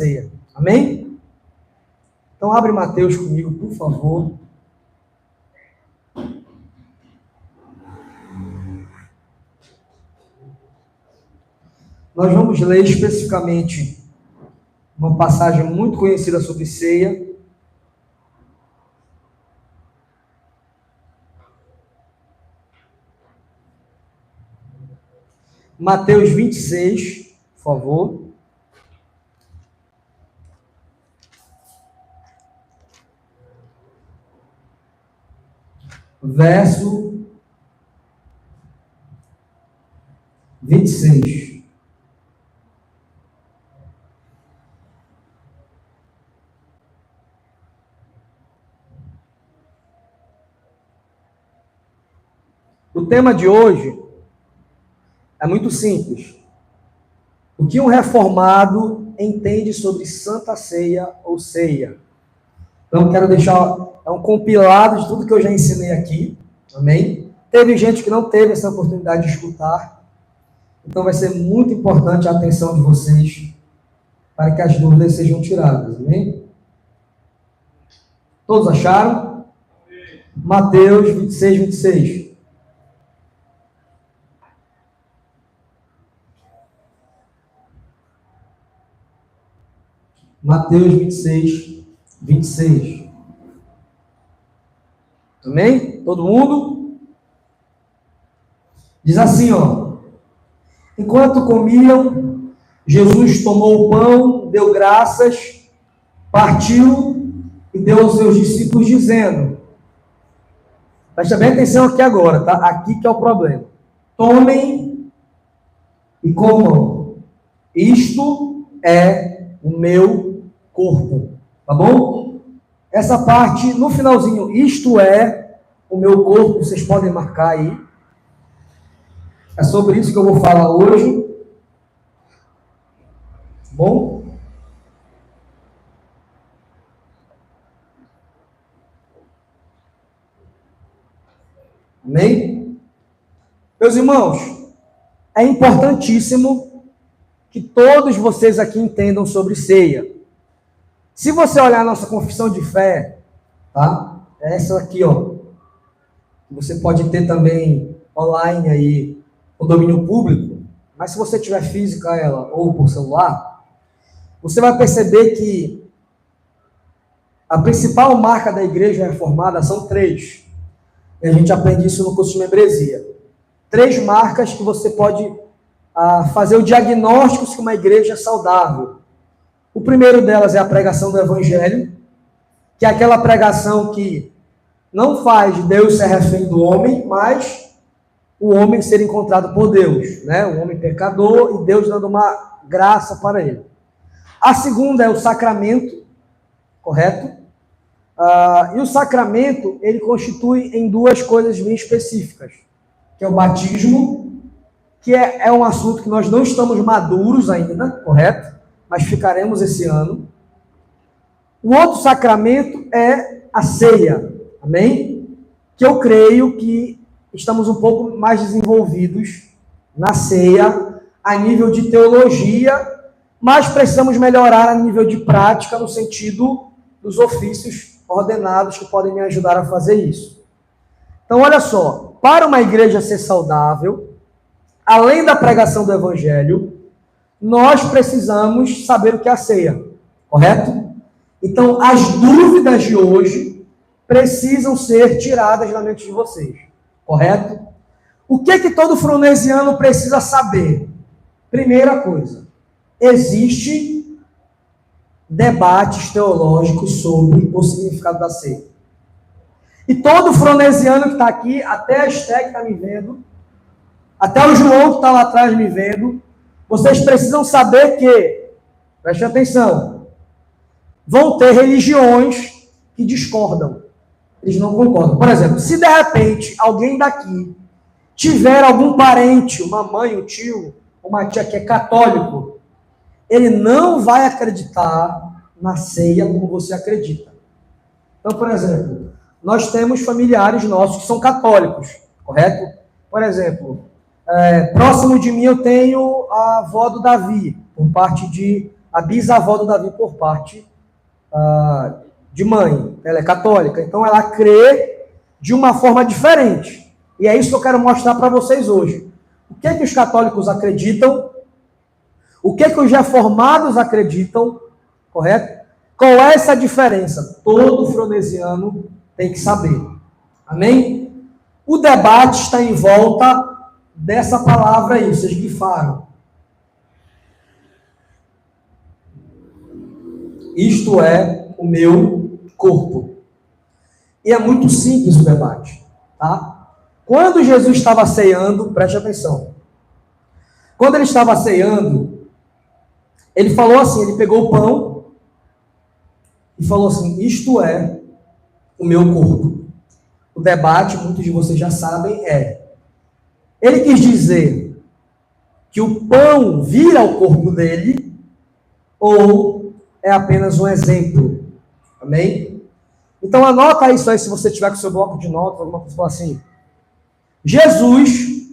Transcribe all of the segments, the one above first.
ceia. Amém? Então abre Mateus comigo, por favor. Nós vamos ler especificamente uma passagem muito conhecida sobre ceia. Mateus 26, por favor. Verso 26. O tema de hoje é muito simples. O que um reformado entende sobre Santa Ceia ou ceia? Então, quero deixar um compilado de tudo que eu já ensinei aqui. Amém? Teve gente que não teve essa oportunidade de escutar. Então, vai ser muito importante a atenção de vocês para que as dúvidas sejam tiradas. Amém? Todos acharam? Mateus 26, 26. Mateus 26, 26. Amém? Todo mundo? Diz assim, ó. Enquanto comiam, Jesus tomou o pão, deu graças, partiu e deu aos seus discípulos, dizendo: presta bem atenção aqui agora, tá? Aqui que é o problema. Tomem e comam. Isto é o meu corpo. Tá bom? Essa parte, no finalzinho, isto é o meu corpo, vocês podem marcar aí. É sobre isso que eu vou falar hoje. Bom? Amém? Meus irmãos, é importantíssimo que todos vocês aqui entendam sobre ceia. Se você olhar a nossa confissão de fé, tá? Essa aqui, ó. Você pode ter também online aí, o domínio público, mas se você tiver física ela ou por celular, você vai perceber que a principal marca da igreja reformada são 3. E a gente aprende isso no curso de membresia. 3 marcas que você pode fazer o diagnóstico se uma igreja é saudável. O primeiro delas é a pregação do evangelho, que é aquela pregação que não faz Deus ser refém do homem, mas o homem ser encontrado por Deus, né? O homem pecador e Deus dando uma graça para ele. A segunda é o sacramento, correto? E o sacramento, ele constitui em 2 coisas bem específicas, que é o batismo, que é um assunto que nós não estamos maduros ainda, correto? Mas ficaremos esse ano. O outro sacramento é a ceia, amém? Que eu creio que estamos um pouco mais desenvolvidos na ceia, a nível de teologia, mas precisamos melhorar a nível de prática, no sentido dos ofícios ordenados que podem me ajudar a fazer isso. Então, olha só, para uma igreja ser saudável, além da pregação do evangelho, nós precisamos saber o que é a ceia, correto? Então, as dúvidas de hoje precisam ser tiradas da mente de vocês, correto? O que todo fronesiano precisa saber? Primeira coisa, existe debates teológicos sobre o significado da ceia. E todo fronesiano que está aqui, até a Esté que está me vendo, até o João que está lá atrás me vendo, vocês precisam saber que, preste atenção, vão ter religiões que discordam. Eles não concordam. Por exemplo, se de repente alguém daqui tiver algum parente, uma mãe, um tio, uma tia que é católico, ele não vai acreditar na ceia como você acredita. Então, por exemplo, nós temos familiares nossos que são católicos, correto? Por exemplo, próximo de mim eu tenho a avó do Davi, por parte de a bisavó do Davi por parte de mãe. Ela é católica, então ela crê de uma forma diferente. E é isso que eu quero mostrar para vocês hoje. O que é que os católicos acreditam? O que é que os reformados acreditam? Correto? Qual é essa diferença? Todo fronesiano tem que saber. Amém? O debate está em volta dessa palavra aí, vocês grifaram. Isto é o meu corpo. E é muito simples o debate, tá? Quando Jesus estava ceando, preste atenção. Quando ele estava ceando, ele falou assim, ele pegou o pão e falou assim, isto é o meu corpo. O debate, muitos de vocês já sabem, ele quis dizer que o pão vira o corpo dele ou é apenas um exemplo. Amém? Então anota isso aí se você tiver com seu bloco de notas, alguma coisa assim. Jesus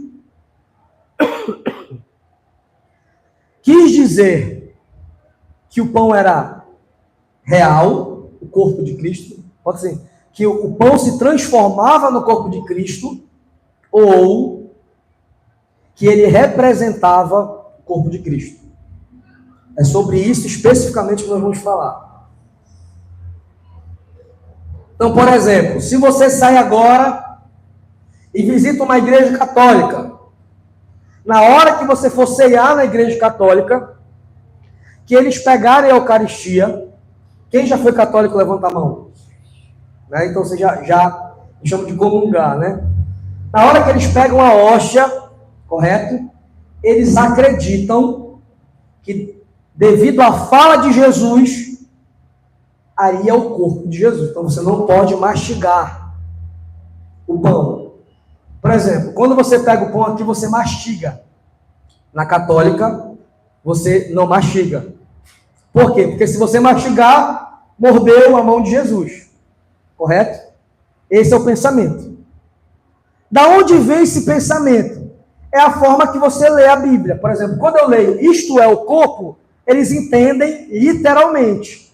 quis dizer que o pão era real, o corpo de Cristo, pode ser, que o pão se transformava no corpo de Cristo, ou que ele representava o corpo de Cristo. É sobre isso especificamente que nós vamos falar. Então, por exemplo, se você sai agora e visita uma igreja católica, na hora que você for ceiar na igreja católica, que eles pegarem a Eucaristia, quem já foi católico, levanta a mão. Né? Então você já chama de comungar, né? Na hora que eles pegam a hóstia, correto? Eles acreditam que, devido à fala de Jesus, aí é o corpo de Jesus. Então você não pode mastigar o pão. Por exemplo, quando você pega o pão aqui, você mastiga. Na católica, você não mastiga. Por quê? Porque se você mastigar, mordeu a mão de Jesus. Correto? Esse é o pensamento. Da onde vem esse pensamento? É a forma que você lê a Bíblia. Por exemplo, quando eu leio isto é o corpo, eles entendem literalmente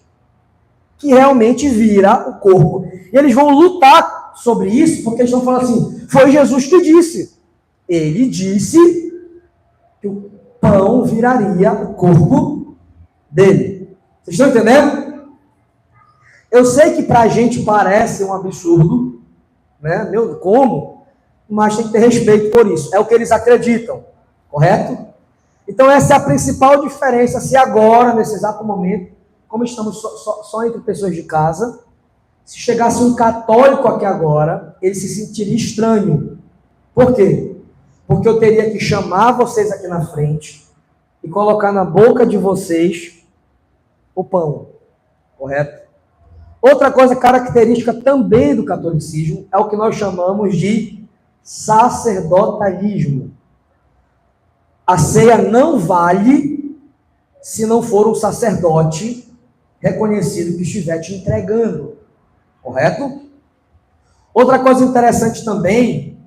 que realmente vira o corpo. E eles vão lutar sobre isso, porque eles estão falando assim, foi Jesus que disse. Ele disse que o pão viraria o corpo dele. Vocês estão entendendo? Eu sei que para a gente parece um absurdo, né? Meu, como? Mas tem que ter respeito por isso. É o que eles acreditam, correto? Então essa é a principal diferença. Se agora, nesse exato momento, como estamos só entre pessoas de casa, se chegasse um católico aqui agora, ele se sentiria estranho. Por quê? Porque eu teria que chamar vocês aqui na frente e colocar na boca de vocês o pão, correto? Outra coisa característica também do catolicismo é o que nós chamamos de sacerdotalismo. A ceia não vale se não for um sacerdote reconhecido que estiver te entregando, correto? Outra coisa interessante também,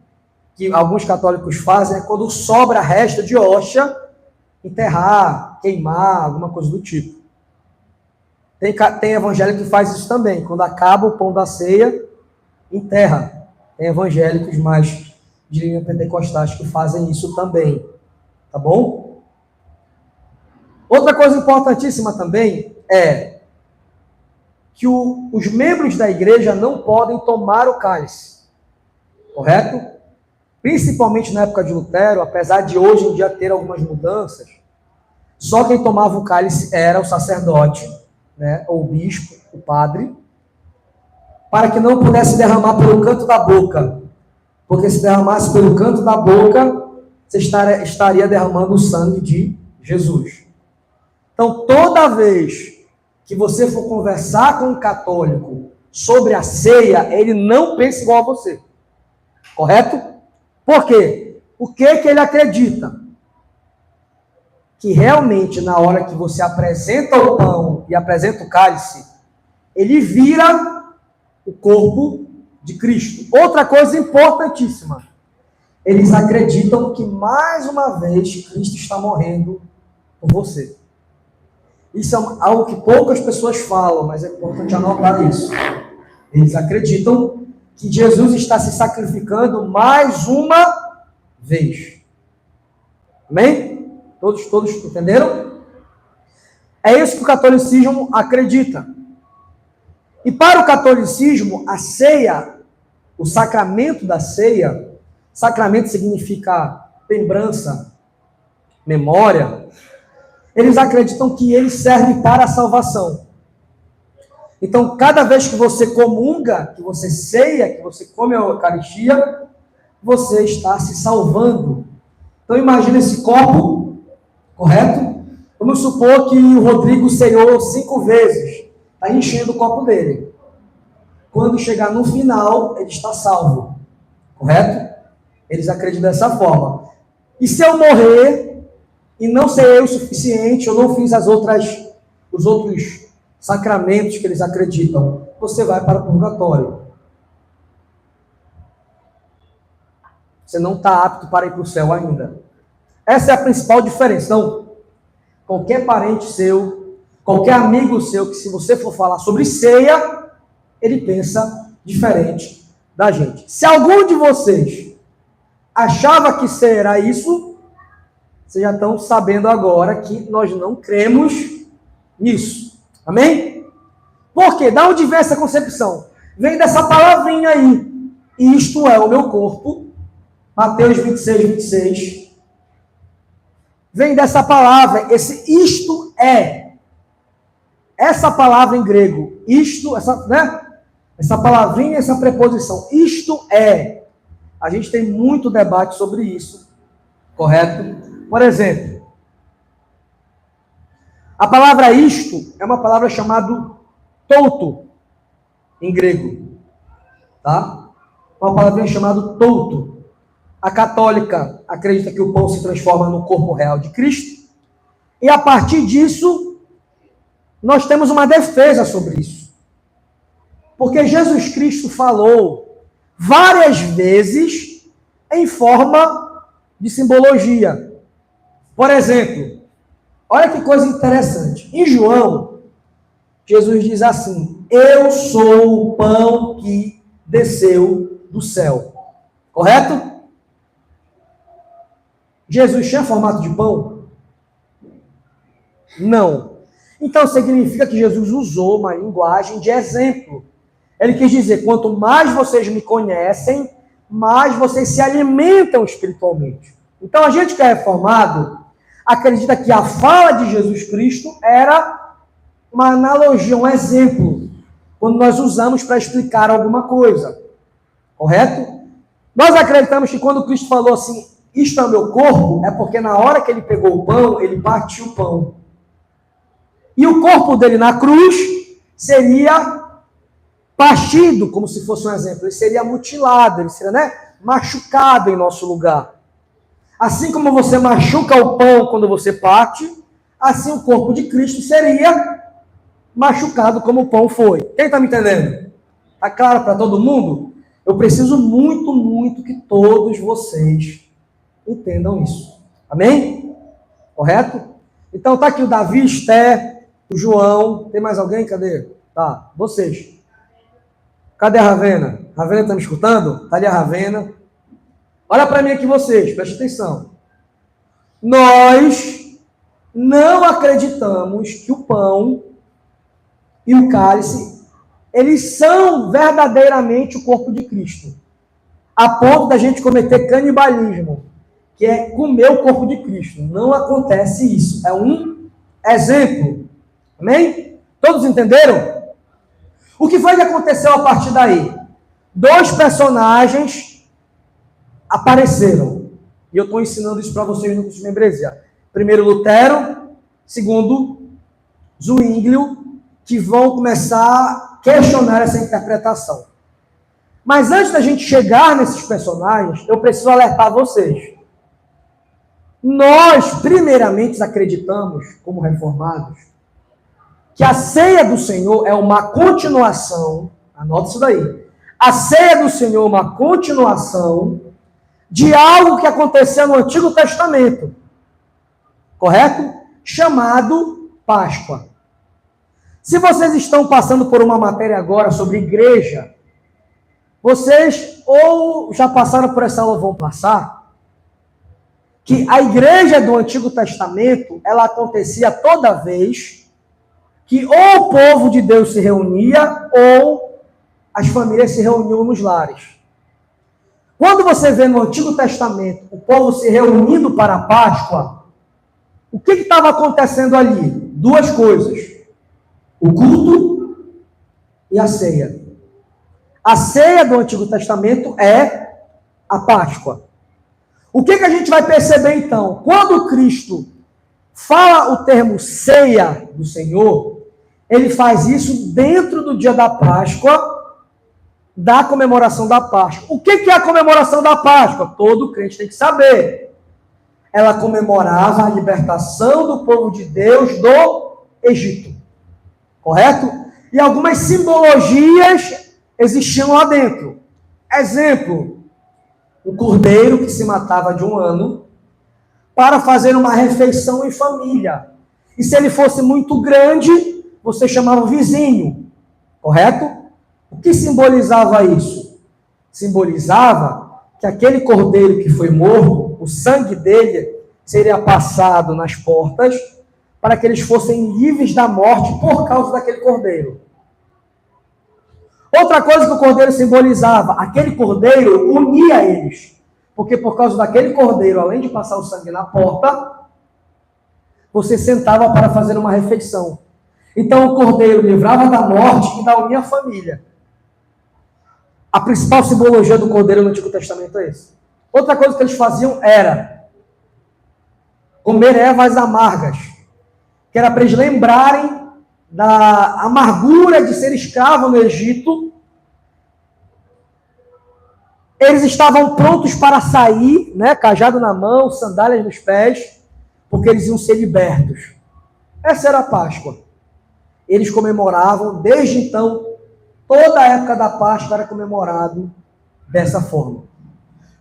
que alguns católicos fazem, é quando sobra resta de hóstia, enterrar, queimar, alguma coisa do tipo. Tem evangélico que faz isso também. Quando acaba o pão da ceia, enterra. Tem evangélicos mais de linha pentecostais que fazem isso também. Tá bom? Outra coisa importantíssima também é que os membros da igreja não podem tomar o cálice. Correto? Principalmente na época de Lutero, apesar de hoje em dia ter algumas mudanças, só quem tomava o cálice era o sacerdote, né, ou o bispo, o padre, para que não pudesse derramar pelo canto da boca, porque se derramasse pelo canto da boca, você estaria derramando o sangue de Jesus. Então, toda vez que você for conversar com um católico sobre a ceia, ele não pensa igual a você, correto? Por quê? O que ele acredita? Que realmente, na hora que você apresenta o pão e apresenta o cálice, ele vira o corpo de Cristo. Outra coisa importantíssima, eles acreditam que, mais uma vez, Cristo está morrendo por você. Isso é algo que poucas pessoas falam, mas é importante anotar isso. Eles acreditam que Jesus está se sacrificando mais uma vez. Amém? Todos entenderam? É isso que o catolicismo acredita. E para o catolicismo, a ceia, o sacramento da ceia, sacramento significa lembrança, memória, eles acreditam que ele serve para a salvação. Então, cada vez que você comunga, que você ceia, que você come a Eucaristia, você está se salvando. Então, imagine esse copo, correto? Vamos supor que o Rodrigo ceou 5 vezes. Está enchendo o copo dele. Quando chegar no final, ele está salvo. Correto? Eles acreditam dessa forma. E se eu morrer e não ser eu o suficiente, eu não fiz os outros sacramentos que eles acreditam, você vai para o purgatório. Você não está apto para ir para o céu ainda. Essa é a principal diferença. Então, qualquer parente seu, qualquer amigo seu, que se você for falar sobre ceia, ele pensa diferente da gente. Se algum de vocês achava que ceia era isso, vocês já estão sabendo agora que nós não cremos nisso. Amém? Por quê? Da onde vem essa concepção? Vem dessa palavrinha aí. Isto é o meu corpo. Mateus 26, 26. Vem dessa palavra, esse isto é. Essa palavra em grego, isto, essa palavrinha, essa preposição, isto é. A gente tem muito debate sobre isso, correto? Por exemplo, a palavra isto é uma palavra chamada touto, em grego, tá? Uma palavrinha chamada touto. A católica acredita que o pão se transforma no corpo real de Cristo, e a partir disso, nós temos uma defesa sobre isso. Porque Jesus Cristo falou várias vezes em forma de simbologia. Por exemplo, olha que coisa interessante. Em João, Jesus diz assim: eu sou o pão que desceu do céu. Correto? Jesus tinha formato de pão? Não. Então significa que Jesus usou uma linguagem de exemplo. Ele quis dizer, quanto mais vocês me conhecem, mais vocês se alimentam espiritualmente. Então a gente que é reformado acredita que a fala de Jesus Cristo era uma analogia, um exemplo, quando nós usamos para explicar alguma coisa. Correto? Nós acreditamos que quando Cristo falou assim, isto é o meu corpo, é porque na hora que ele pegou o pão, ele partiu o pão. E o corpo dele na cruz seria partido, como se fosse um exemplo. Ele seria mutilado, ele seria, machucado em nosso lugar. Assim como você machuca o pão quando você parte, assim o corpo de Cristo seria machucado como o pão foi. Quem está me entendendo? Está claro para todo mundo? Eu preciso muito, muito que todos vocês entendam isso. Amém? Correto? Então está aqui o Davi, Esther, o João. Tem mais alguém? Cadê? Tá, vocês. Cadê a Ravena? Ravena está me escutando? Está ali a Ravena. Olha para mim aqui vocês, preste atenção. Nós não acreditamos que o pão e o cálice, eles são verdadeiramente o corpo de Cristo. A ponto da gente cometer canibalismo, que é comer o corpo de Cristo. Não acontece isso. É um exemplo. Amém? Todos entenderam? O que foi que aconteceu a partir daí? 2 personagens apareceram. E eu estou ensinando isso para vocês no curso de membresia. Primeiro, Lutero. Segundo, Zwinglio, que vão começar a questionar essa interpretação. Mas antes da gente chegar nesses personagens, eu preciso alertar vocês. Nós, primeiramente, acreditamos, como reformados, que a ceia do Senhor é uma continuação, anota isso daí, a ceia do Senhor é uma continuação de algo que aconteceu no Antigo Testamento, correto? Chamado Páscoa. Se vocês estão passando por uma matéria agora sobre igreja, vocês ou já passaram por essa aula ou vão passar, que a igreja do Antigo Testamento, ela acontecia toda vez que ou o povo de Deus se reunia ou as famílias se reuniam nos lares. Quando você vê no Antigo Testamento o povo se reunindo para a Páscoa, o que estava acontecendo ali? Duas coisas. O culto e a ceia. A ceia do Antigo Testamento é a Páscoa. O que a gente vai perceber então? Quando Cristo fala o termo ceia do Senhor, ele faz isso dentro do dia da Páscoa, da comemoração da Páscoa. O que é a comemoração da Páscoa? Todo crente tem que saber. Ela comemorava a libertação do povo de Deus do Egito. Correto? E algumas simbologias existiam lá dentro. Exemplo, o cordeiro que se matava de 1 ano para fazer uma refeição em família. E se ele fosse muito grande, você chamava o vizinho. Correto? O que simbolizava isso? Simbolizava que aquele cordeiro que foi morto, o sangue dele seria passado nas portas para que eles fossem livres da morte por causa daquele cordeiro. Outra coisa que o cordeiro simbolizava, aquele cordeiro unia eles. Porque por causa daquele cordeiro, além de passar o sangue na porta, você sentava para fazer uma refeição. Então o cordeiro livrava da morte e da unia a família. A principal simbologia do cordeiro no Antigo Testamento é essa. Outra coisa que eles faziam era comer ervas amargas, que era para eles lembrarem da amargura de ser escravo no Egito. Eles estavam prontos para sair, né, cajado na mão, sandálias nos pés, porque eles iam ser libertos. Essa era a Páscoa. Eles comemoravam, desde então, toda a época da Páscoa era comemorado dessa forma.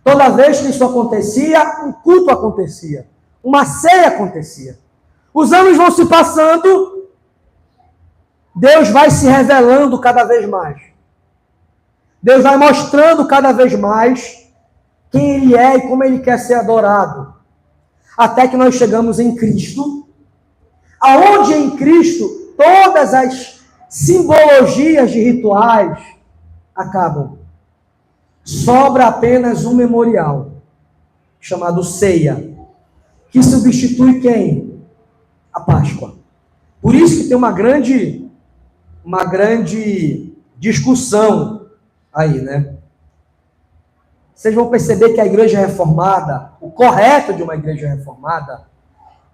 Toda vez que isso acontecia, um culto acontecia, uma ceia acontecia. Os anos vão se passando, Deus vai se revelando cada vez mais. Deus vai mostrando cada vez mais quem Ele é e como Ele quer ser adorado. Até que nós chegamos em Cristo, aonde em Cristo todas as simbologias de rituais acabam. Sobra apenas um memorial, chamado ceia, que substitui quem? A Páscoa. Por isso que tem uma grande discussão aí, né? Vocês vão perceber que a igreja reformada, o correto de uma igreja reformada,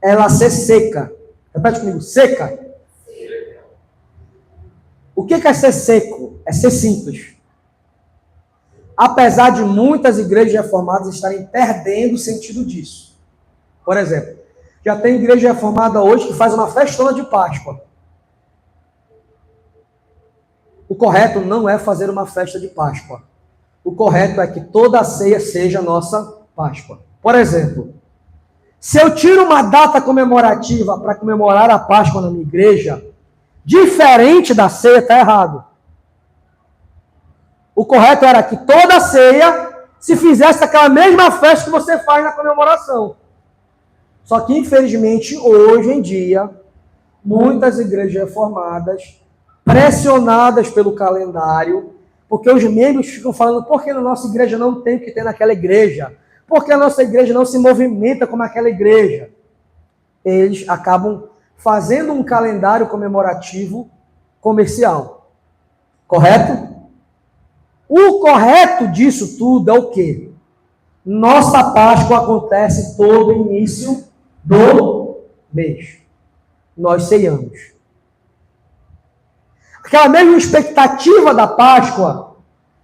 é ela ser seca. Repete comigo, seca. O que é ser seco? É ser simples. Apesar de muitas igrejas reformadas estarem perdendo o sentido disso. Por exemplo, já tem igreja reformada hoje que faz uma festona de Páscoa. O correto não é fazer uma festa de Páscoa. O correto é que toda a ceia seja nossa Páscoa. Por exemplo, se eu tiro uma data comemorativa para comemorar a Páscoa na minha igreja, diferente da ceia, está errado. O correto era que toda a ceia se fizesse aquela mesma festa que você faz na comemoração. Só que, infelizmente, hoje em dia, muitas igrejas reformadas, pressionadas pelo calendário, porque os membros ficam falando, por que na nossa igreja não tem o que ter naquela igreja? Por que a nossa igreja não se movimenta como aquela igreja? Eles acabam fazendo um calendário comemorativo comercial. Correto? O correto disso tudo é o quê? Nossa Páscoa acontece todo início do mês. Nós ceiamos. Aquela mesma expectativa da Páscoa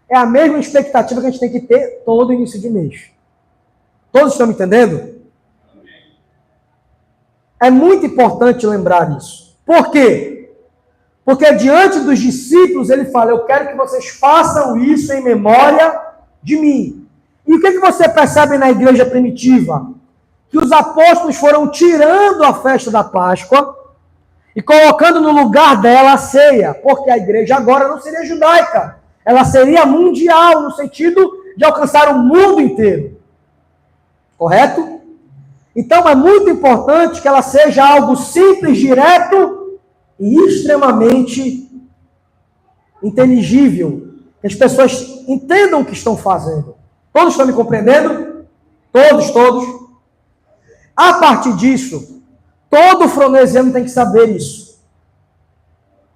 é a mesma expectativa que a gente tem que ter todo início de mês. Todos estão me entendendo? É muito importante lembrar isso. Por quê? Porque diante dos discípulos ele fala, eu quero que vocês façam isso em memória de mim. E o que você percebe na igreja primitiva? Que os apóstolos foram tirando a festa da Páscoa e colocando no lugar dela a ceia, porque a igreja agora não seria judaica, ela seria mundial, no sentido de alcançar o mundo inteiro. Correto? Então é muito importante que ela seja algo simples, direto e extremamente inteligível, que as pessoas entendam o que estão fazendo. Todos estão me compreendendo? Todos. A partir disso, todo fronesiano tem que saber isso.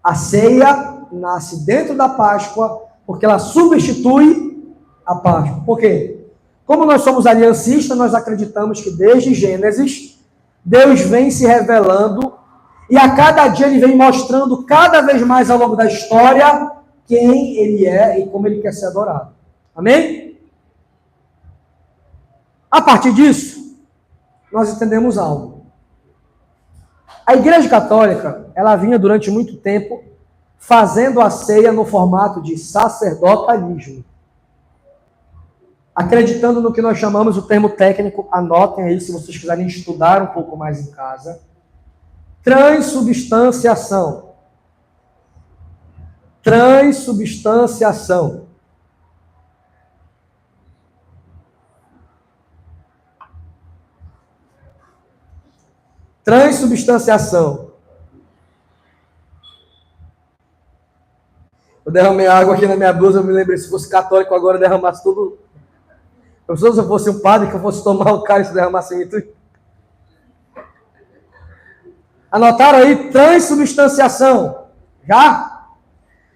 A ceia nasce dentro da Páscoa, porque ela substitui a Páscoa. Por quê? Como nós somos aliancistas, nós acreditamos que desde Gênesis, Deus vem se revelando e a cada dia ele vem mostrando cada vez mais ao longo da história quem ele é e como ele quer ser adorado. Amém? A partir disso, nós entendemos algo. A Igreja Católica, ela vinha durante muito tempo fazendo a ceia no formato de sacerdotalismo. Acreditando no que nós chamamos o termo técnico, anotem aí se vocês quiserem estudar um pouco mais em casa, transubstanciação. Transubstanciação. Transubstanciação. Eu derramei água aqui na minha blusa, eu me lembrei, se fosse católico agora, eu derramasse tudo. Se eu fosse um padre que eu fosse tomar o cálice e derramasse em mim tudo. Anotaram aí? Transubstanciação. Já?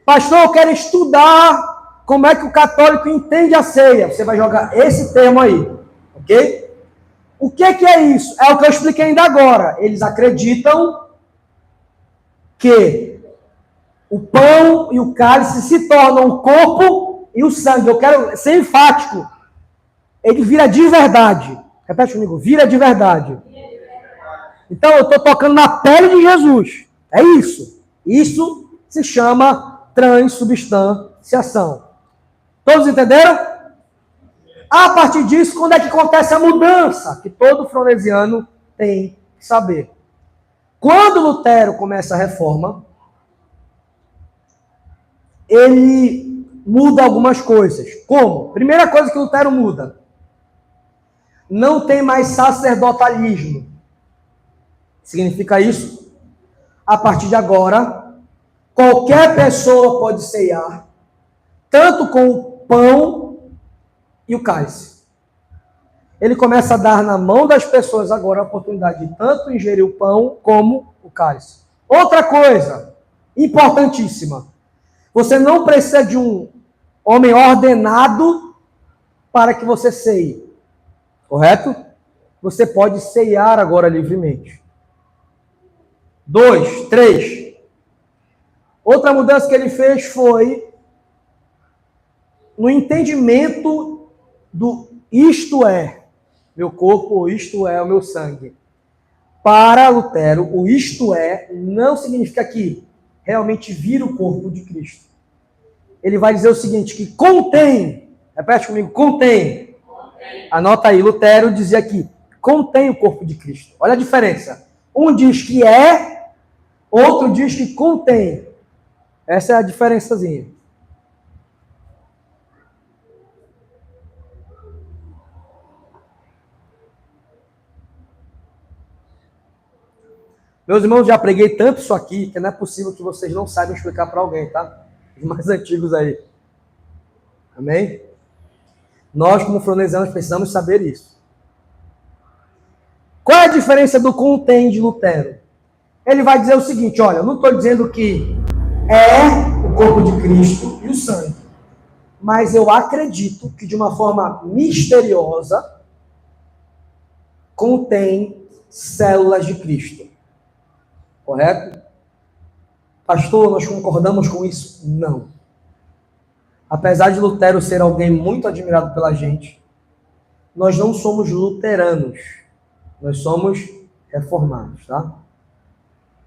Pastor, eu quero estudar como é que o católico entende a ceia. Você vai jogar esse termo aí. Ok? O que é isso? É o que eu expliquei ainda agora. Eles acreditam que o pão e o cálice se tornam o corpo e o sangue. Eu quero ser enfático. Ele vira de verdade. Repete comigo, vira de verdade. Então eu estou tocando na pele de Jesus. É isso. Isso se chama transubstanciação. Todos entenderam? A partir disso, quando é que acontece a mudança? Que todo fronesiano tem que saber. Quando Lutero começa a reforma, ele muda algumas coisas. Como? Primeira coisa que Lutero muda. Não tem mais sacerdotalismo. Significa isso? A partir de agora, qualquer pessoa pode ceiar, tanto com o pão e o cálice. Ele começa a dar na mão das pessoas agora a oportunidade de tanto ingerir o pão como o cálice. Outra coisa importantíssima. Você não precisa de um homem ordenado para que você ceie. Correto? Você pode ceiar agora livremente. 2, 3. Outra mudança que ele fez foi no entendimento do isto é meu corpo, isto é o meu sangue. Para Lutero, o isto é não significa que realmente vira o corpo de Cristo. Ele vai dizer o seguinte, que contém, repete comigo, contém. Anota aí, Lutero dizia aqui, contém o corpo de Cristo. Olha a diferença. Um diz que é, outro diz que contém. Essa é a diferençazinha. Meus irmãos, já preguei tanto isso aqui, que não é possível que vocês não saibam explicar para alguém, tá? Os mais antigos aí. Amém? Nós, como fronesianos, precisamos saber isso. Qual é a diferença do contém de Lutero? Ele vai dizer o seguinte, olha, eu não estou dizendo que é o corpo de Cristo e o sangue, mas eu acredito que de uma forma misteriosa contém células de Cristo. Correto? Pastor, nós concordamos com isso? Não. Apesar de Lutero ser alguém muito admirado pela gente, nós não somos luteranos. Nós somos reformados, tá?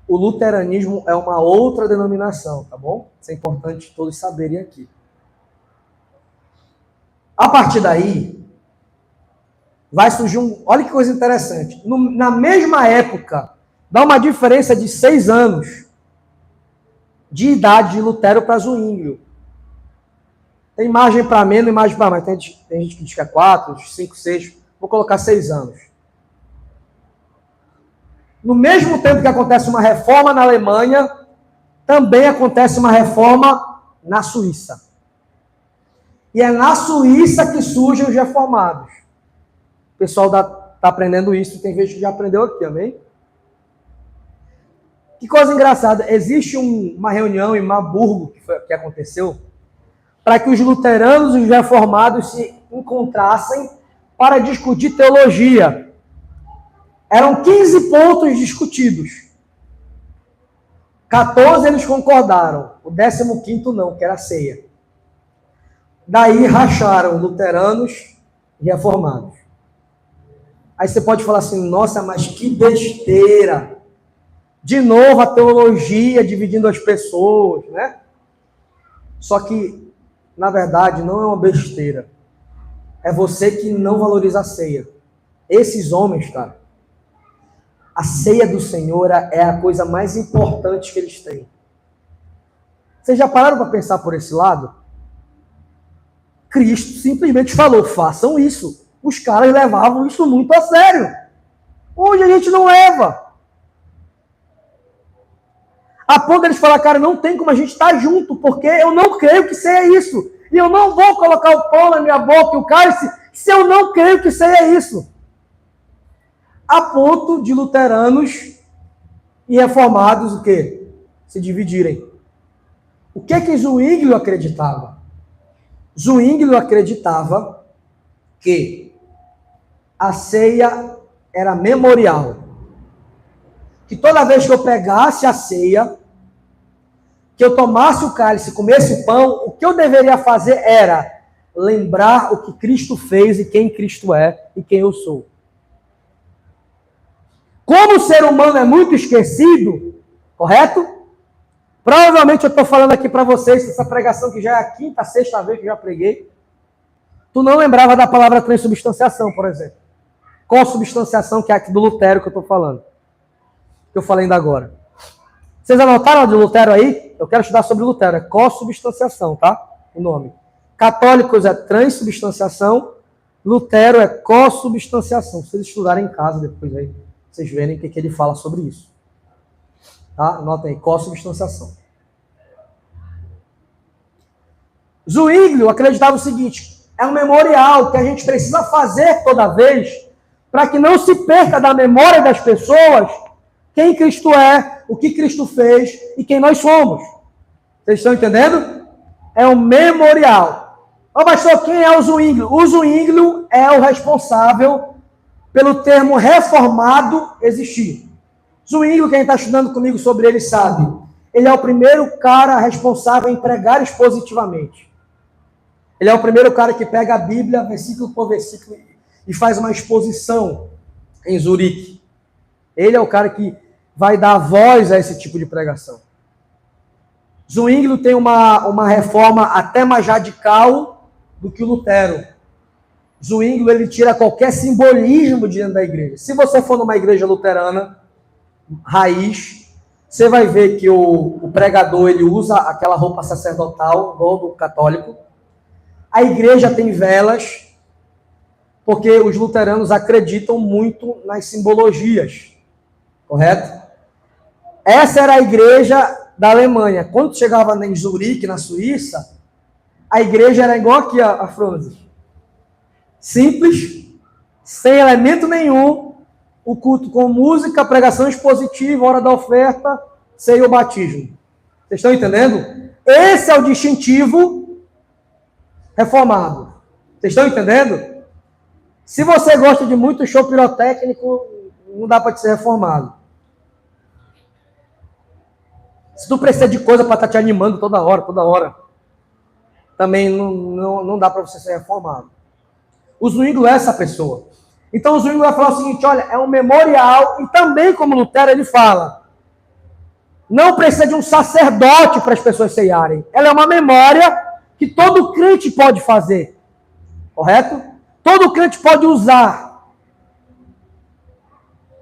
O luteranismo é uma outra denominação, tá bom? Isso é importante todos saberem aqui. A partir daí, vai surgir olha que coisa interessante. Na mesma época Dá uma diferença de 6 anos de idade de Lutero para Zwinglio. Tem margem para menos e margem para mais. Tem gente que diz que é 4, 5, 6. Vou colocar 6 anos. No mesmo tempo que acontece uma reforma na Alemanha, também acontece uma reforma na Suíça. E é na Suíça que surgem os reformados. O pessoal está aprendendo isso, tem gente que já aprendeu aqui, amém? Que coisa engraçada, existe uma reunião em Marburgo que aconteceu para que os luteranos e os reformados se encontrassem para discutir teologia. Eram 15 pontos discutidos. 14 eles concordaram, o 15º não, que era a ceia. Daí racharam luteranos e reformados. Aí você pode falar assim, nossa, mas que besteira. De novo a teologia dividindo as pessoas, né? Só que, na verdade, não é uma besteira. É você que não valoriza a ceia. Esses homens, cara, a ceia do Senhor é a coisa mais importante que eles têm. Vocês já pararam para pensar por esse lado? Cristo simplesmente falou, façam isso. Os caras levavam isso muito a sério. Hoje a gente não leva. A ponto deles falar, cara, não tem como a gente estar junto, porque eu não creio que seja isso. E eu não vou colocar o pão na minha boca e o cálice se eu não creio que seja isso. A ponto de luteranos e reformados o quê? Se dividirem. O que Zwinglio acreditava? Zwinglio acreditava que a ceia era memorial. Que toda vez que eu pegasse a ceia, que eu tomasse o cálice, comesse o pão, o que eu deveria fazer era lembrar o que Cristo fez e quem Cristo é e quem eu sou. Como o ser humano é muito esquecido, correto? Provavelmente eu estou falando aqui para vocês, essa pregação que já é a 5ª, 6ª vez que eu já preguei, tu não lembrava da palavra transubstanciação, por exemplo. Consubstanciação, que é aqui do Lutero que eu estou falando. Que eu falei ainda agora. Vocês anotaram de Lutero aí? Eu quero estudar sobre Lutero. É consubstanciação, tá? O nome. Católicos é transubstanciação. Lutero é consubstanciação. Se vocês estudarem em casa depois aí, vocês verem o que ele fala sobre isso. Tá? Anotem aí, consubstanciação. Zwinglio acreditava o seguinte, é um memorial que a gente precisa fazer toda vez para que não se perca da memória das pessoas quem Cristo é, o que Cristo fez e quem nós somos. Vocês estão entendendo? É um memorial. Ô pastor, quem é o Zwinglio? O Zwinglio é o responsável pelo termo reformado existir. Zwinglio, quem está estudando comigo sobre ele sabe, ele é o primeiro cara responsável em pregar expositivamente. Ele é o primeiro cara que pega a Bíblia, versículo por versículo, e faz uma exposição em Zurique. Ele é o cara que vai dar voz a esse tipo de pregação. Zwinglio tem uma reforma até mais radical do que o Lutero. Zwinglio, ele tira qualquer simbolismo de dentro da igreja. Se você for numa igreja luterana, raiz, você vai ver que o pregador, ele usa aquela roupa sacerdotal, igual do católico. A igreja tem velas, porque os luteranos acreditam muito nas simbologias. Correto? Essa era a igreja da Alemanha. Quando chegava em Zurique, na Suíça, a igreja era igual aqui, a Franzi. Simples, sem elemento nenhum, o culto com música, pregação expositiva, hora da oferta, ceia ou batismo. Vocês estão entendendo? Esse é o distintivo reformado. Vocês estão entendendo? Se você gosta de muito show pirotécnico, não dá para ser reformado. Se tu precisa de coisa para estar te animando toda hora, também não dá para você ser reformado. O Zwinglio é essa pessoa. Então o Zwinglio vai falar o seguinte, olha, é um memorial, e também como Lutero ele fala, não precisa de um sacerdote para as pessoas ceiarem. Ela é uma memória que todo crente pode fazer. Correto? Todo crente pode usar.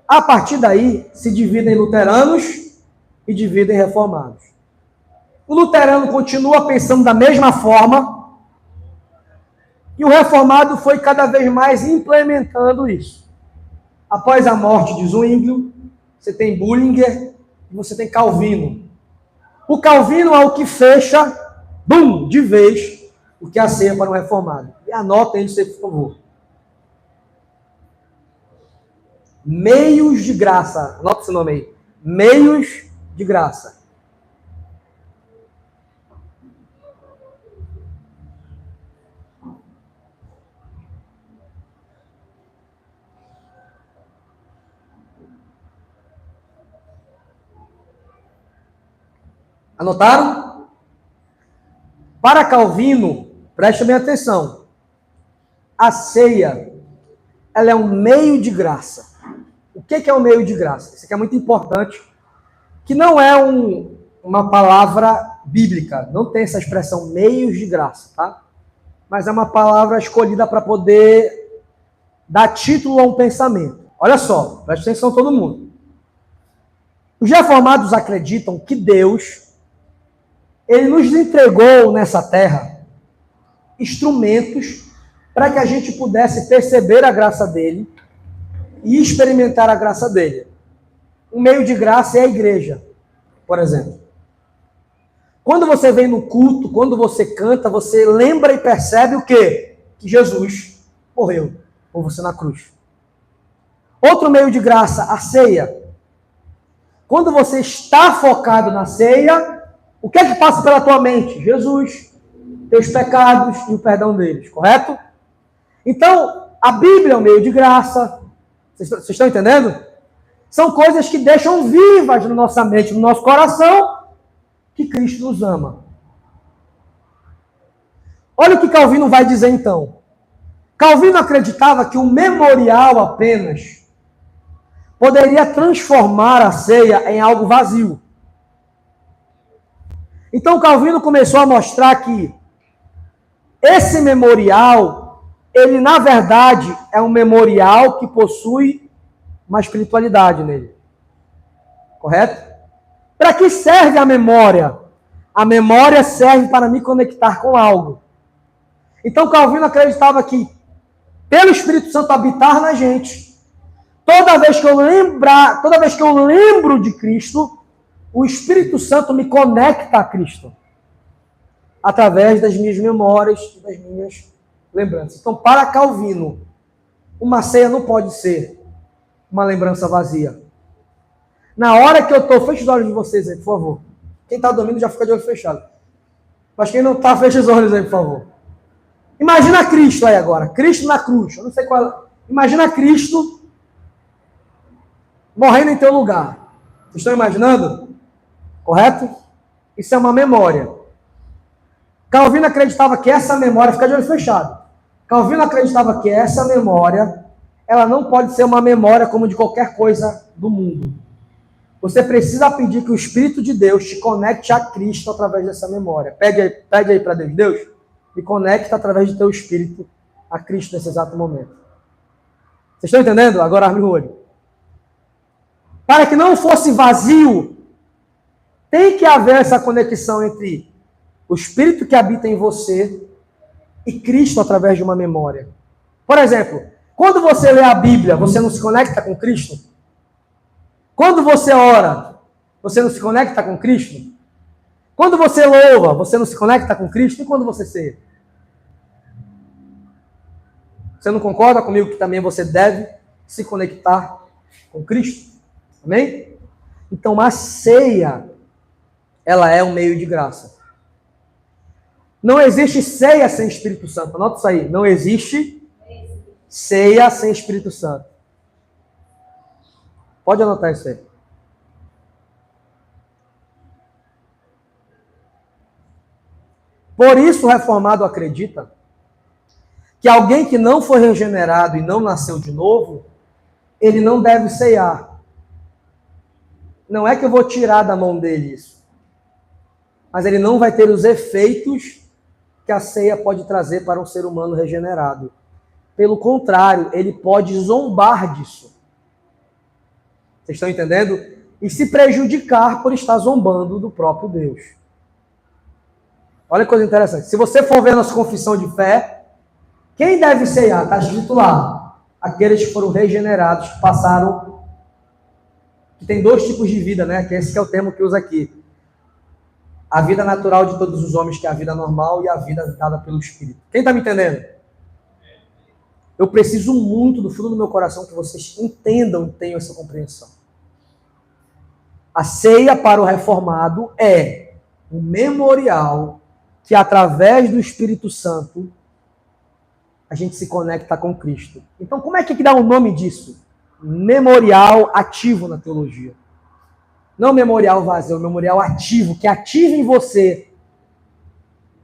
A partir daí, se dividem em luteranos e dividem em reformados. O luterano continua pensando da mesma forma e o reformado foi cada vez mais implementando isso. Após a morte de Zwinglio, você tem Bullinger e você tem Calvino. O Calvino é o que fecha, de vez, o que é a ceia para um reformado. E anotem isso aí, por favor. Meios de graça. Anota esse nome aí. Meios de graça. Anotaram? Para Calvino, preste bem atenção. A ceia, ela é um meio de graça. O que é um meio de graça? Isso aqui é muito importante, que não é uma palavra bíblica, não tem essa expressão meios de graça, tá? Mas é uma palavra escolhida para poder dar título a um pensamento. Olha só, preste atenção todo mundo. Os reformados acreditam que Deus, ele nos entregou nessa terra instrumentos para que a gente pudesse perceber a graça dele e experimentar a graça dele. Um meio de graça é a igreja, por exemplo. Quando você vem no culto, quando você canta, você lembra e percebe o quê? Que Jesus morreu por você na cruz. Outro meio de graça, a ceia. Quando você está focado na ceia, o que é que passa pela tua mente? Jesus, teus pecados e o perdão deles, correto? Então, a Bíblia é um meio de graça. Vocês estão entendendo? São coisas que deixam vivas na nossa mente, no nosso coração, que Cristo nos ama. Olha o que Calvino vai dizer então. Calvino acreditava que o memorial apenas poderia transformar a ceia em algo vazio. Então Calvino começou a mostrar que esse memorial, ele na verdade é um memorial que possui uma espiritualidade nele. Correto? Para que serve a memória? A memória serve para me conectar com algo. Então Calvino acreditava que, pelo Espírito Santo habitar na gente, toda vez que eu lembro de Cristo, o Espírito Santo me conecta a Cristo. Através das minhas memórias e das minhas lembranças. Então, para Calvino, uma ceia não pode ser uma lembrança vazia. Na hora que eu estou... Feche os olhos de vocês aí, por favor. Quem está dormindo já fica de olho fechado. Mas quem não está, fecha os olhos aí, por favor. Imagina Cristo aí agora. Cristo na cruz. Eu não sei qual é. Imagina Cristo morrendo em teu lugar. Vocês estão imaginando? Correto? Isso é uma memória. Calvino acreditava que essa memória... Fica de olho fechado. Calvino acreditava que essa memória, ela não pode ser uma memória como de qualquer coisa do mundo. Você precisa pedir que o Espírito de Deus te conecte a Cristo através dessa memória. Pede aí para Deus. Deus, me conecta através do teu Espírito a Cristo nesse exato momento. Vocês estão entendendo? Agora abre o olho. Para que não fosse vazio, tem que haver essa conexão entre o Espírito que habita em você e Cristo através de uma memória. Por exemplo, quando você lê a Bíblia, você não se conecta com Cristo? Quando você ora, você não se conecta com Cristo? Quando você louva, você não se conecta com Cristo? E quando você ceia? Você não concorda comigo que também você deve se conectar com Cristo? Amém? Então a ceia, ela é um meio de graça. Não existe ceia sem Espírito Santo. Anota isso aí. Não existe ceia sem Espírito Santo. Pode anotar isso aí. Por isso o reformado acredita que alguém que não foi regenerado e não nasceu de novo, ele não deve ceiar. Não é que eu vou tirar da mão dele isso. Mas ele não vai ter os efeitos que a ceia pode trazer para um ser humano regenerado. Pelo contrário, ele pode zombar disso. Vocês estão entendendo? E se prejudicar por estar zombando do próprio Deus. Olha que coisa interessante. Se você for ver a nossa confissão de fé, quem deve ceiar? Está escrito lá. Aqueles que foram regenerados, que passaram... Que tem dois tipos de vida, né? Que esse que é o termo que usa aqui. A vida natural de todos os homens, que é a vida normal, e a vida dada pelo Espírito. Quem está me entendendo? Eu preciso muito, do fundo do meu coração, que vocês entendam e tenham essa compreensão. A ceia para o reformado é um memorial que, através do Espírito Santo, a gente se conecta com Cristo. Então, como é que dá o nome disso? Memorial ativo na teologia. Não memorial vazio, memorial ativo, que ativa em você,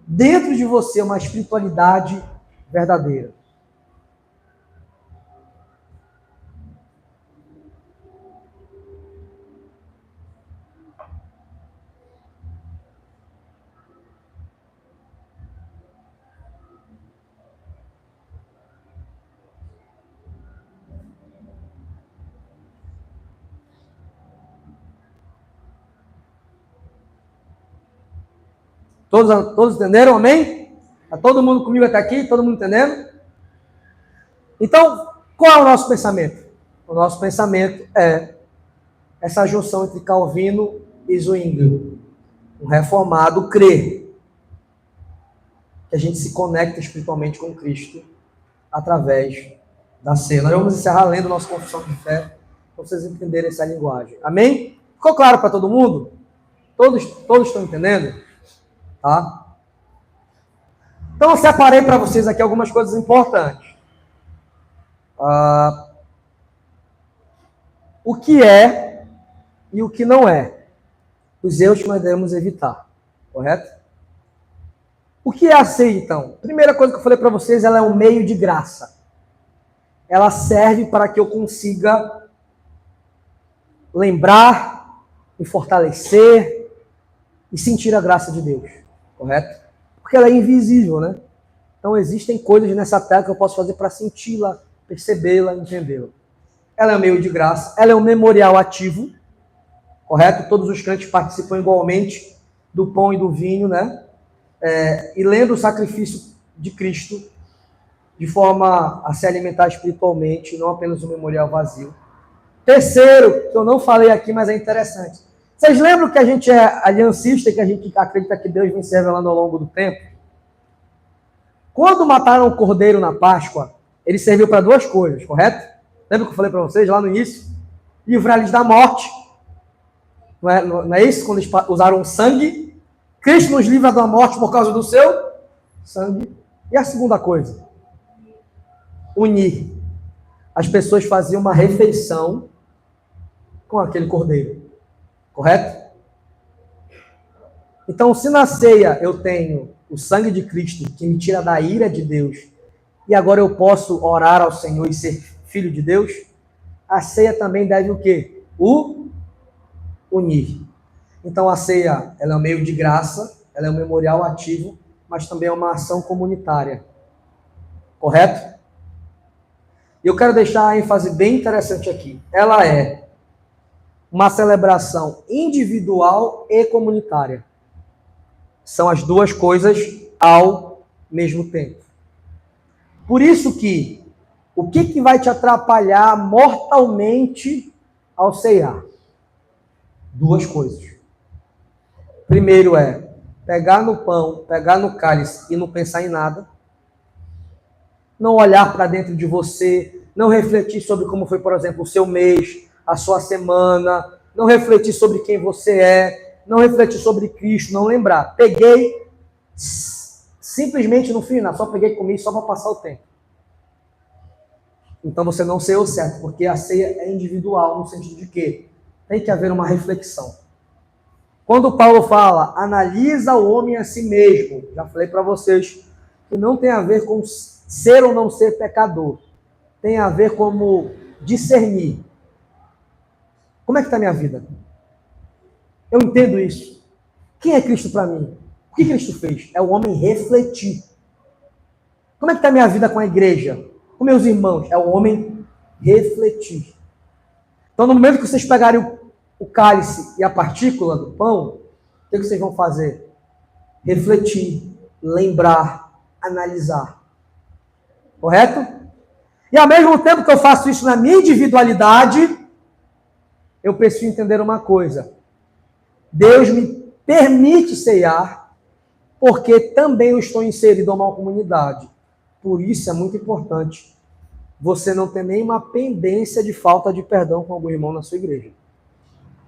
dentro de você, uma espiritualidade verdadeira. Todos entenderam? Amém? Está todo mundo comigo até aqui? Todo mundo entendendo? Então, qual é o nosso pensamento? O nosso pensamento é essa junção entre Calvino e Zwingli. Um reformado crê que a gente se conecta espiritualmente com Cristo através da ceia. Nós vamos encerrar lendo nossa confissão de fé, para vocês entenderem essa linguagem. Amém? Ficou claro para todo mundo? Todos estão entendendo? Tá? Então eu separei para vocês aqui algumas coisas importantes. O que é e o que não é. Os erros que nós devemos evitar. Correto? O que é a ceia, então? Primeira coisa que eu falei para vocês, ela é um meio de graça. Ela serve para que eu consiga lembrar, me fortalecer e sentir a graça de Deus. Correto? Porque ela é invisível, né? Então existem coisas nessa terra que eu posso fazer para senti-la, percebê-la, entendê-la. Ela é um meio de graça, ela é um memorial ativo, correto? Todos os crentes participam igualmente do pão e do vinho, né? E lendo o sacrifício de Cristo, de forma a se alimentar espiritualmente, não apenas um memorial vazio. Terceiro, que eu não falei aqui, mas é interessante. Vocês lembram que a gente é aliancista e que a gente acredita que Deus vem se revelando ao longo do tempo? Quando mataram o cordeiro na Páscoa, ele serviu para duas coisas, correto? Lembra que eu falei para vocês lá no início? Livrar eles da morte. Não é isso? Quando eles usaram sangue, Cristo nos livra da morte por causa do seu sangue. E a segunda coisa? Unir. As pessoas faziam uma refeição com aquele cordeiro. Correto? Então, se na ceia eu tenho o sangue de Cristo que me tira da ira de Deus, e agora eu posso orar ao Senhor e ser filho de Deus, a ceia também deve o quê? Unir. Então a ceia, ela é um meio de graça, ela é um memorial ativo, mas também é uma ação comunitária. Correto? E eu quero deixar a ênfase bem interessante aqui. Ela é uma celebração individual e comunitária. São as duas coisas ao mesmo tempo. Por isso que, o que vai te atrapalhar mortalmente ao ceiar? Duas coisas. Primeiro é pegar no pão, pegar no cálice e não pensar em nada. Não olhar para dentro de você, não refletir sobre como foi, por exemplo, o seu mês, a sua semana, não refletir sobre quem você é, não refletir sobre Cristo, não lembrar. Peguei, simplesmente no final, só peguei comigo só para passar o tempo. Então você não ceou certo, porque a ceia é individual, no sentido de que tem que haver uma reflexão. Quando Paulo fala, analisa o homem a si mesmo, já falei para vocês, que não tem a ver com ser ou não ser pecador, tem a ver como discernir. Como é que está a minha vida? Eu entendo isso. Quem é Cristo para mim? O que Cristo fez? É o homem refletir. Como é que está a minha vida com a igreja? Com meus irmãos? É o homem refletir. Então, no momento que vocês pegarem o cálice e a partícula do pão, o que vocês vão fazer? Refletir, lembrar, analisar. Correto? E ao mesmo tempo que eu faço isso na minha individualidade, eu preciso entender uma coisa. Deus me permite ceiar, porque também eu estou inserido a uma comunidade. Por isso é muito importante você não ter nenhuma pendência de falta de perdão com algum irmão na sua igreja.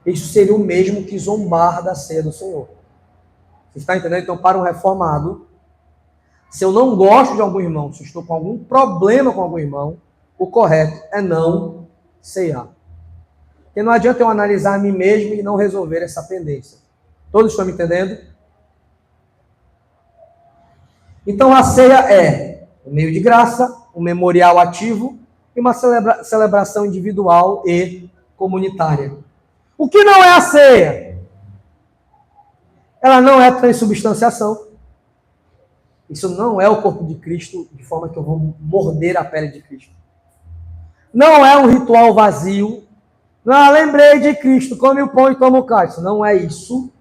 Isso seria o mesmo que zombar da ceia do Senhor. Você está entendendo? Então, para um reformado, se eu não gosto de algum irmão, se eu estou com algum problema com algum irmão, o correto é não ceiar. Porque não adianta eu analisar a mim mesmo e não resolver essa pendência. Todos estão me entendendo? Então, a ceia é um meio de graça, um memorial ativo e uma celebração individual e comunitária. O que não é a ceia? Ela não é transubstanciação. Isso não é o corpo de Cristo, de forma que eu vou morder a pele de Cristo. Não é um ritual vazio. Não, lembrei de Cristo, come o pão e toma o cálice. Não é isso.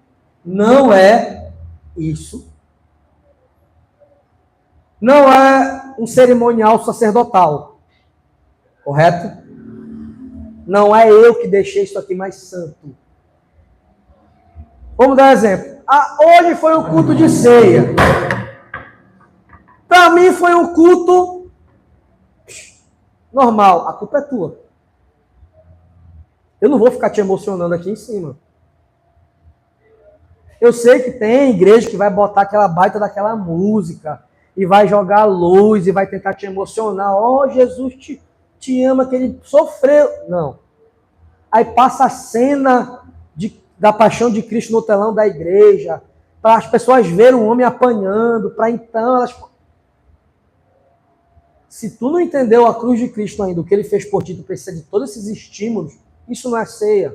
Não é isso. Não é um cerimonial sacerdotal. Correto? Não é eu que deixei isso aqui mais santo. Vamos dar um exemplo. Hoje foi um culto de ceia. Para mim foi um culto normal. A culpa é tua. Eu não vou ficar te emocionando aqui em cima. Eu sei que tem igreja que vai botar aquela baita daquela música e vai jogar luz e vai tentar te emocionar. Oh, Jesus te ama, que ele sofreu. Não. Aí passa a cena da paixão de Cristo no telão da igreja, para as pessoas verem um homem apanhando, para então elas... Se tu não entendeu a cruz de Cristo ainda, o que ele fez por ti, tu precisa de todos esses estímulos, isso não é ceia.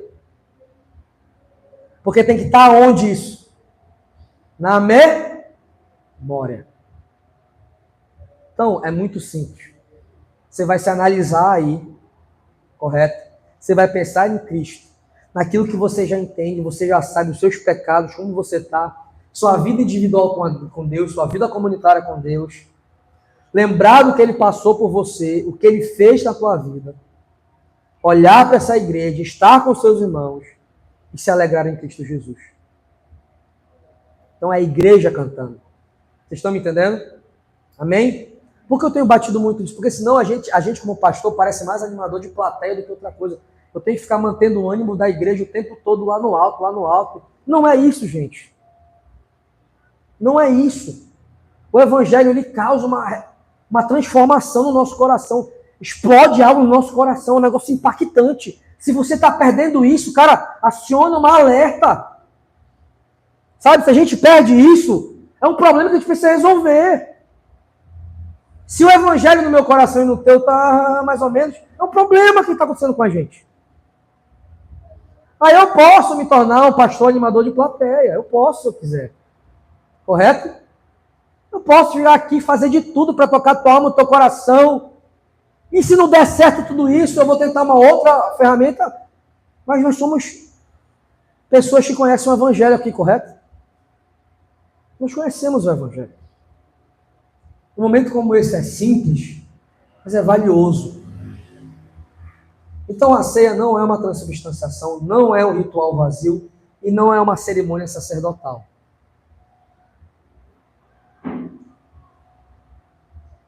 Porque tem que estar onde isso? Na memória. Então, é muito simples. Você vai se analisar aí, correto? Você vai pensar em Cristo, naquilo que você já entende, você já sabe os seus pecados, como você está, sua vida individual com Deus, sua vida comunitária com Deus. Lembrar do que ele passou por você, o que ele fez na tua vida. Olhar para essa igreja, estar com seus irmãos e se alegrar em Cristo Jesus. Então é a igreja cantando. Vocês estão me entendendo? Amém? Por que eu tenho batido muito nisso? Porque senão a gente como pastor parece mais animador de plateia do que outra coisa. Eu tenho que ficar mantendo o ânimo da igreja o tempo todo lá no alto, lá no alto. Não é isso, gente. Não é isso. O evangelho, ele causa uma transformação no nosso coração. Explode algo no nosso coração, um negócio impactante. Se você está perdendo isso, cara, aciona uma alerta. Sabe, se a gente perde isso, é um problema que a gente precisa resolver. Se o evangelho no meu coração e no teu está mais ou menos, é um problema que está acontecendo com a gente. Aí eu posso me tornar um pastor animador de plateia. Eu posso, se eu quiser. Correto? Eu posso vir aqui e fazer de tudo para tocar tua alma, teu coração. E se não der certo tudo isso, eu vou tentar uma outra ferramenta. Mas nós somos pessoas que conhecem o evangelho aqui, correto? Nós conhecemos o evangelho. Um momento como esse é simples, mas é valioso. Então a ceia não é uma transubstanciação, não é um ritual vazio e não é uma cerimônia sacerdotal.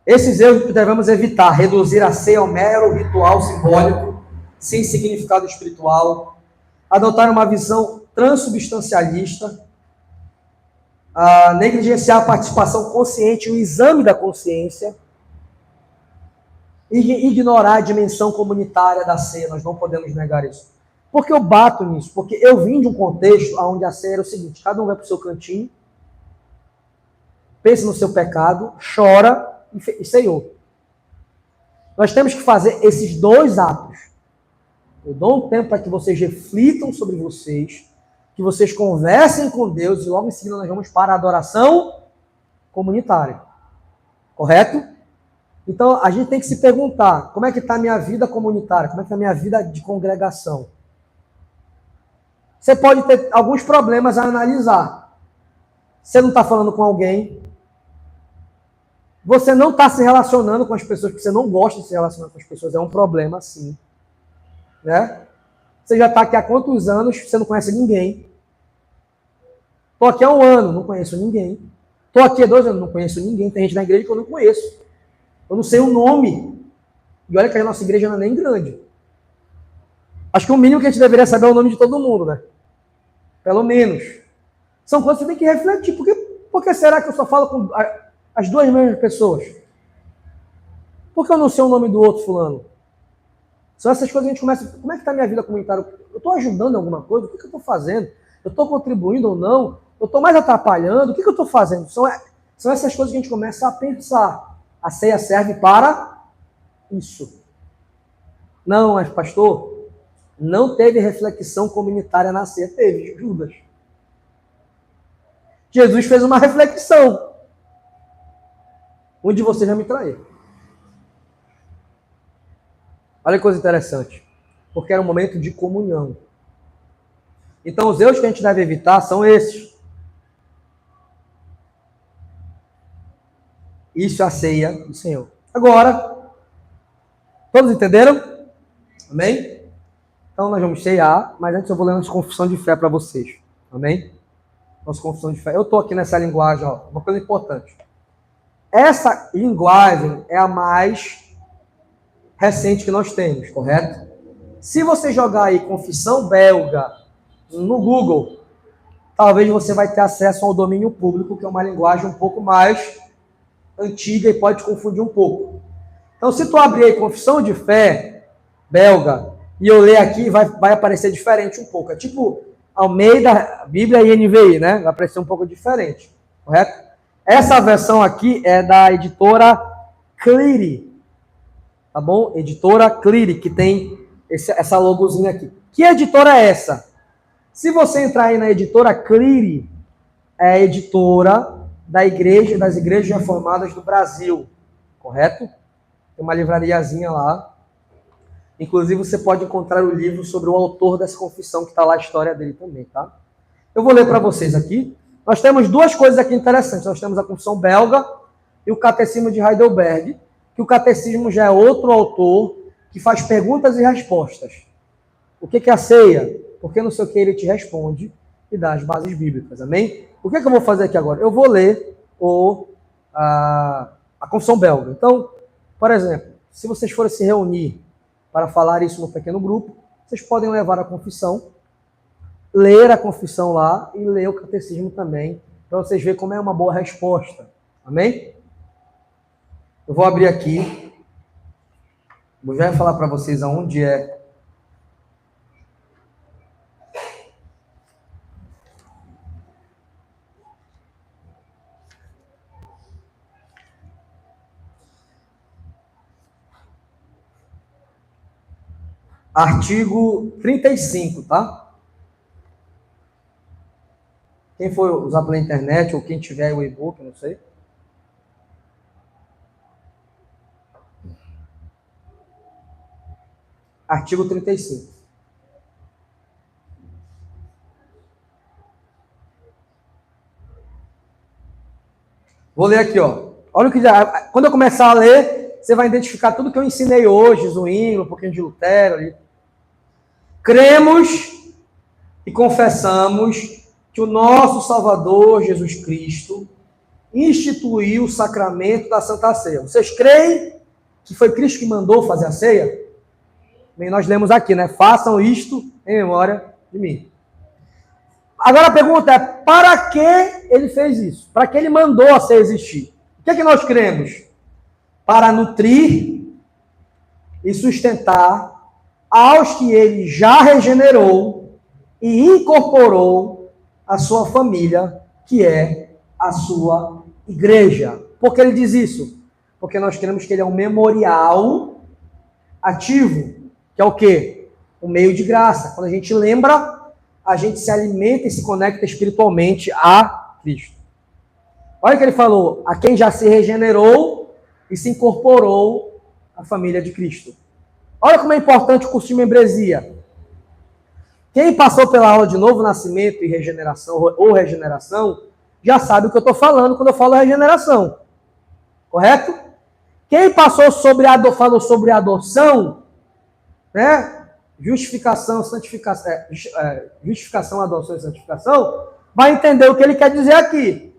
Esses erros que devemos evitar, reduzir a ceia ao mero ritual simbólico, sem significado espiritual, adotar uma visão transubstancialista, negligenciar a participação consciente e o exame da consciência, e ignorar a dimensão comunitária da ceia. Nós não podemos negar isso. Por que eu bato nisso? Porque eu vim de um contexto onde a ceia era o seguinte: cada um vai para o seu cantinho, pensa no seu pecado, chora e ceiou. Nós temos que fazer esses dois atos. Eu dou um tempo para que vocês reflitam sobre vocês, que vocês conversem com Deus, e logo em seguida nós vamos para a adoração comunitária. Correto? Então, a gente tem que se perguntar, como é que está a minha vida comunitária? Como é que está a minha vida de congregação? Você pode ter alguns problemas a analisar. Você não está falando com alguém. Você não está se relacionando com as pessoas, porque você não gosta de se relacionar com as pessoas. É um problema, sim. Né? Você já está aqui há quantos anos, você não conhece ninguém. Estou aqui há 1 ano, não conheço ninguém. Estou aqui há 2 anos, não conheço ninguém. Tem gente na igreja que eu não conheço. Eu não sei o nome. E olha que a nossa igreja não é nem grande. Acho que o mínimo que a gente deveria saber é o nome de todo mundo, né? Pelo menos. São coisas que você tem que refletir. Por que será que eu só falo com as 2 mesmas pessoas? Por que eu não sei o nome do outro fulano? São essas coisas que a gente começa... Como é que está a minha vida comunitária? Eu estou ajudando em alguma coisa? O que eu estou fazendo? Eu estou contribuindo ou não? Eu estou mais atrapalhando? O que eu estou fazendo? São essas coisas que a gente começa a pensar. A ceia serve para isso. Não, mas pastor, não teve reflexão comunitária na ceia. Teve, Judas. Jesus fez uma reflexão. Onde você já me traiu. Olha que coisa interessante. Porque era um momento de comunhão. Então, os erros que a gente deve evitar são esses. Isso é a ceia do Senhor. Agora, todos entenderam? Amém? Então, nós vamos ceiar, mas antes eu vou ler nossa confissão de fé para vocês. Amém? Nossa confissão de fé. Eu estou aqui nessa linguagem, ó, uma coisa importante. Essa linguagem é a mais recente que nós temos, correto? Se você jogar aí confissão belga no Google, talvez você vai ter acesso ao domínio público, que é uma linguagem um pouco mais antiga e pode te confundir um pouco. Então, se tu abrir aí confissão de fé belga e eu ler aqui, vai aparecer diferente um pouco. É tipo Almeida, Bíblia e NVI, né? Vai aparecer um pouco diferente, correto? Essa versão aqui é da editora Cleary, tá bom? Editora Cleary, que tem essa logozinha aqui. Que editora é essa? Se você entrar aí na editora Cleary, é a editora das igrejas reformadas do Brasil, correto? Tem uma livrariazinha lá. Inclusive, você pode encontrar o livro sobre o autor dessa confissão, que está lá a história dele também, tá? Eu vou ler para vocês aqui. Nós temos 2 coisas aqui interessantes. Nós temos a confissão belga e o catecismo de Heidelberg, que o catecismo já é outro autor que faz perguntas e respostas. O que é a ceia? Porque não sei o que ele te responde e dá as bases bíblicas, amém? O que eu vou fazer aqui agora? Eu vou ler a confissão belga. Então, por exemplo, se vocês forem se reunir para falar isso no pequeno grupo, vocês podem levar a confissão, ler a confissão lá e ler o catecismo também, para vocês verem como é uma boa resposta. Amém? Eu vou abrir aqui. Vou já falar para vocês aonde é. Artigo 35, tá? Quem for usar pela internet ou quem tiver o e-book, não sei. Artigo 35. Vou ler aqui, ó. Olha o que já. Quando eu começar a ler, você vai identificar tudo que eu ensinei hoje, Zwingli, um pouquinho de Lutero ali. Cremos e confessamos que o nosso Salvador Jesus Cristo instituiu o sacramento da Santa Ceia. Vocês creem que foi Cristo que mandou fazer a ceia? Bem, nós lemos aqui, né? Façam isto em memória de mim. Agora a pergunta é, para que ele fez isso? Para que ele mandou a ceia existir? O que é que nós cremos? Para nutrir e sustentar aos que ele já regenerou e incorporou a sua família, que é a sua igreja. Por que ele diz isso? Porque nós queremos que ele é um memorial ativo, que é o quê? O meio de graça. Quando a gente lembra, a gente se alimenta e se conecta espiritualmente a Cristo. Olha o que ele falou, a quem já se regenerou e se incorporou à família de Cristo. Olha como é importante o curso de membresia. Quem passou pela aula de novo nascimento e regeneração ou regeneração, já sabe o que eu estou falando quando eu falo regeneração. Correto? Quem falou sobre adoção, né? Justificação, santificação, justificação, adoção e santificação, vai entender o que ele quer dizer aqui.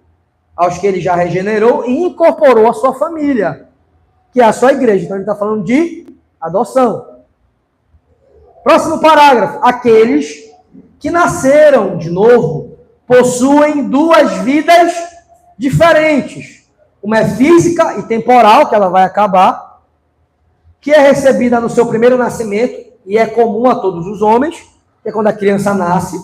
Aos que ele já regenerou e incorporou a sua família, que é a sua igreja. Então ele está falando de adoção. Próximo parágrafo. Aqueles que nasceram de novo possuem duas vidas diferentes. Uma é física e temporal, que ela vai acabar, que é recebida no seu primeiro nascimento e é comum a todos os homens, que é quando a criança nasce.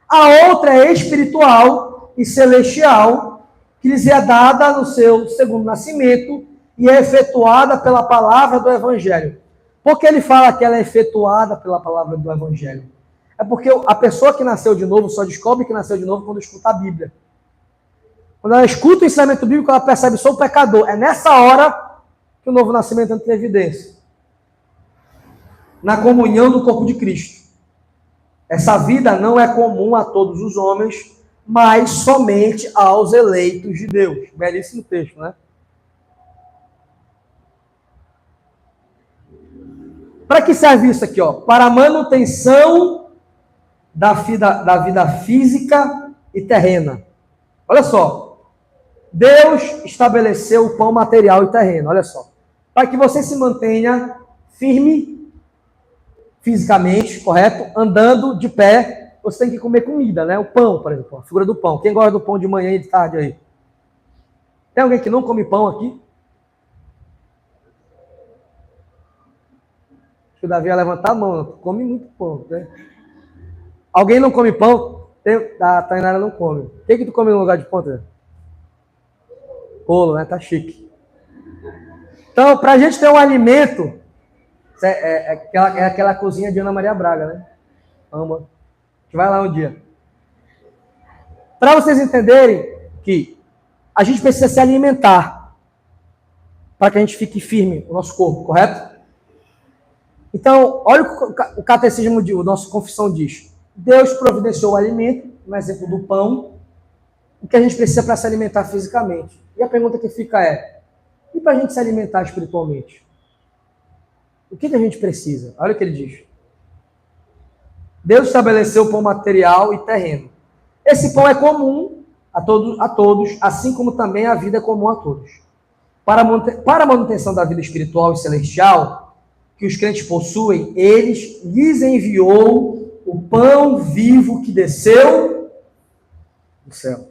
A outra é espiritual e celestial, que lhes é dada no seu segundo nascimento e é efetuada pela palavra do Evangelho. Por que ele fala que ela é efetuada pela palavra do Evangelho? É porque a pessoa que nasceu de novo só descobre que nasceu de novo quando escuta a Bíblia. Quando ela escuta o ensinamento bíblico, ela percebe, sou pecador. É nessa hora que o novo nascimento entra em evidência. Na comunhão do corpo de Cristo. Essa vida não é comum a todos os homens, mas somente aos eleitos de Deus. Belíssimo texto, né? Para que serve isso aqui? Ó? Para a manutenção da vida física e terrena. Olha só. Deus estabeleceu o pão material e terreno. Olha só. Para que você se mantenha firme fisicamente, correto? Andando de pé, você tem que comer comida, né? O pão, por exemplo. A figura do pão. Quem gosta do pão de manhã e de tarde aí? Tem alguém que não come pão aqui? Acho que o Davi ia levantar a mão. Come muito pão, né? Alguém não come pão? A Tainara não come. O que tu come no lugar de pão, né? Bolo, né? Tá chique. Então, para a gente ter um alimento, é aquela cozinha de Ana Maria Braga, né? Ama. A gente vai lá um dia. Para vocês entenderem que a gente precisa se alimentar para que a gente fique firme, o nosso corpo, correto? Então, olha o catecismo, a nossa confissão diz. Deus providenciou o alimento, no exemplo do pão, o que a gente precisa para se alimentar fisicamente. E a pergunta que fica é, e para a gente se alimentar espiritualmente? O que a gente precisa? Olha o que ele diz. Deus estabeleceu o pão material e terreno. Esse pão é comum a todos, assim como também a vida é comum a todos. Para a manutenção da vida espiritual e celestial que os crentes possuem, lhes enviou o pão vivo que desceu do céu,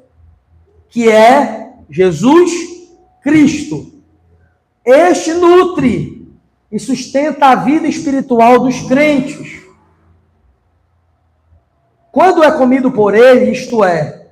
que é Jesus Cristo. Este nutre e sustenta a vida espiritual dos crentes. Quando é comido por ele, isto é,